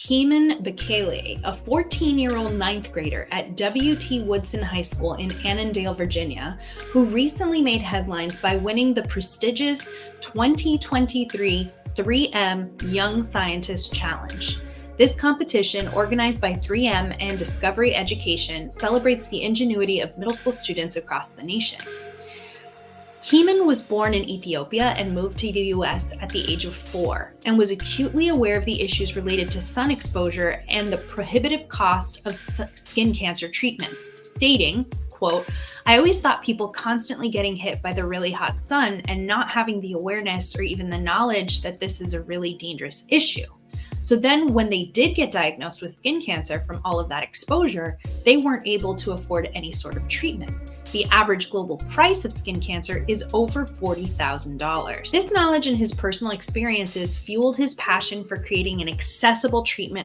Heman Bekele, a 14-year-old ninth grader at W.T. Woodson High School in Annandale, Virginia, who recently made headlines by winning the prestigious 2023 3M Young Scientist Challenge. This competition, organized by 3M and Discovery Education, celebrates the ingenuity of middle school students across the nation. Heman was born in Ethiopia and moved to the US at the age of 4 and was acutely aware of the issues related to sun exposure and the prohibitive cost of skin cancer treatments, stating, quote, "I always thought people constantly getting hit by the really hot sun and not having the awareness or even the knowledge that this is a really dangerous issue. So then when they did get diagnosed with skin cancer from all of that exposure, they weren't able to afford any sort of treatment. The average global price of skin cancer is over $40,000. This knowledge and his personal experiences fueled his passion for creating an accessible treatment